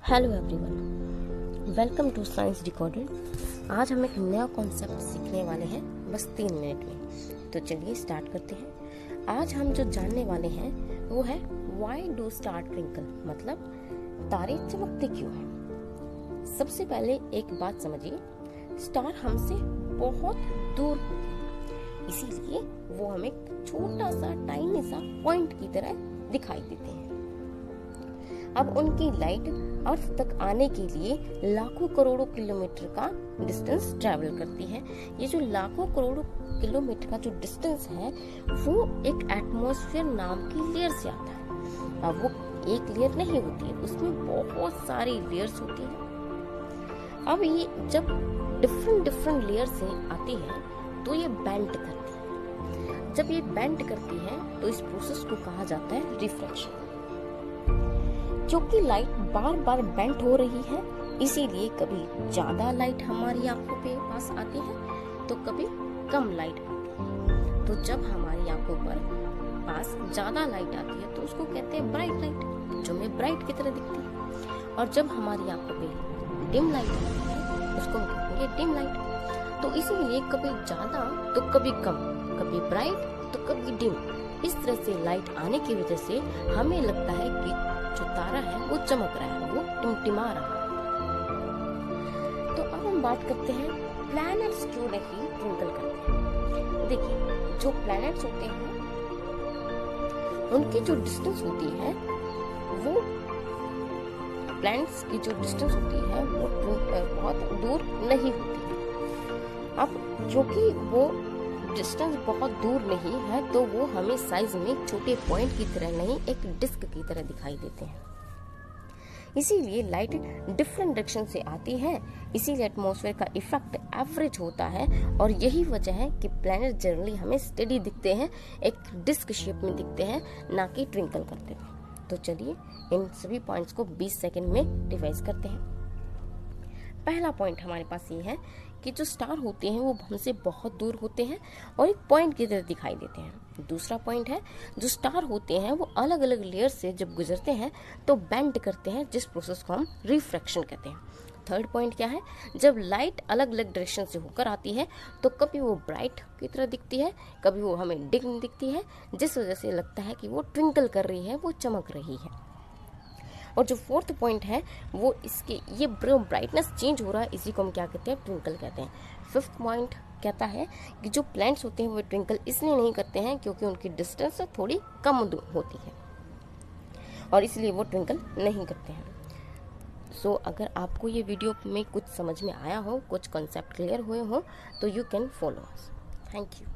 Hello everyone, welcome to science decoded. आज हम एक नया कॉन्सेप्ट सीखने वाले हैं बस 3 मिनट में। तो चलिए स्टार्ट करते हैं। आज हम जो जानने वाले हैं वो है व्हाई डू स्टार ट्विंकल, मतलब तारे चमकते क्यों हैं। सबसे पहले एक बात समझिए, स्टार हमसे बहुत दूर, इसीलिए वो हमें छोटा सा टाइनी सा पॉइंट की तरह दिखाई देते हैं। अब उनकी लाइट अर्थ तक आने के लिए लाखों करोड़ों किलोमीटर का डिस्टेंस ट्रैवल करती है। ये जो लाखों करोड़ों किलोमीटर का जो डिस्टेंस है वो एक एटमॉस्फेयर नाम की लेयर से आता है। अब वो एक लेयर नहीं होती है, उसमें बहुत सारी लेयर्स होती है। अब ये जब डिफरेंट लेयर से आती है तो ये बेंड करती है। जब ये बेंड करती है तो इस प्रोसेस को कहा जाता है रिफ्रैक्शन। क्योंकि लाइट बार बार बेंड हो रही है, इसीलिए कभी ज्यादा लाइट हमारी आंखों पे पास आती है तो कभी कम लाइट आती है। तो जब हमारी आंखों पर पास ज्यादा लाइट आती है तो उसको कहते हैं ब्राइट लाइट, जो हमें ब्राइट की तरह दिखती है। और जब हमारी आंखों पे डिम लाइट आती है उसको हम कहेंगे डिम लाइट। तो इसीलिए कभी ज्यादा तो कभी कम, कभी ब्राइट तो कभी डिम, इस तरह से लाइट आने की वजह से हमें लगता है कि जो तारा है वो चमक रहा है, वो टिमटिमा रहा है। तो अब हम बात करते हैं प्लैनेट्स क्यों नहीं ट्विंकल करते हैं। देखिए, जो प्लैनेट्स होते हैं उनकी जो डिस्टेंस होती है वो प्लैनेट्स की जो डिस्टेंस होती है वो बहुत दूर नहीं होती है। अब क्योंकि वो डिस्टेंस बहुत दूर नहीं है तो वो हमें साइज में एक छोटे पॉइंट की तरह नहीं, एक डिस्क की तरह दिखाई देते हैं। इसीलिए लाइट डिफरेंट डायरेक्शन से आती है, इसीलिए एटमॉस्फेयर का इफेक्ट एवरेज होता है। और यही वजह है कि प्लैनेट जनरली हमें स्टेडी दिखते हैं, एक डिस्क शेप में दिखते हैं, ना कि ट्विंकल करते हैं। तो चलिए इन सभी पॉइंट्स को 20 सेकंड में डिवाइड करते हैं। पहला पॉइंट हमारे पास ये है कि जो स्टार होते हैं वो हमसे बहुत दूर होते हैं और एक पॉइंट की तरह दिखाई देते हैं। दूसरा पॉइंट है, जो स्टार होते हैं वो अलग अलग लेयर से जब गुजरते हैं तो बेंड करते हैं, जिस प्रोसेस को हम रिफ्रैक्शन कहते हैं। थर्ड पॉइंट क्या है, जब लाइट अलग अलग डायरेक्शन से होकर आती है तो कभी वो ब्राइट की तरह दिखती है, कभी वो हमें डिम दिखती है, जिस वजह से लगता है कि वो ट्विंकल कर रही है, वो चमक रही है। और जो फोर्थ पॉइंट है वो इसके ये ब्राइटनेस चेंज हो रहा है, इसी को हम क्या कहते हैं, ट्विंकल कहते हैं। फिफ्थ पॉइंट कहता है कि जो प्लैनेट्स होते हैं वो ट्विंकल इसलिए नहीं करते हैं क्योंकि उनकी डिस्टेंस थोड़ी कम होती है और इसलिए वो ट्विंकल नहीं करते हैं। सो अगर आपको ये वीडियो में कुछ समझ में आया हो, कुछ कॉन्सेप्ट क्लियर हुए हो तो you can follow us. Thank you.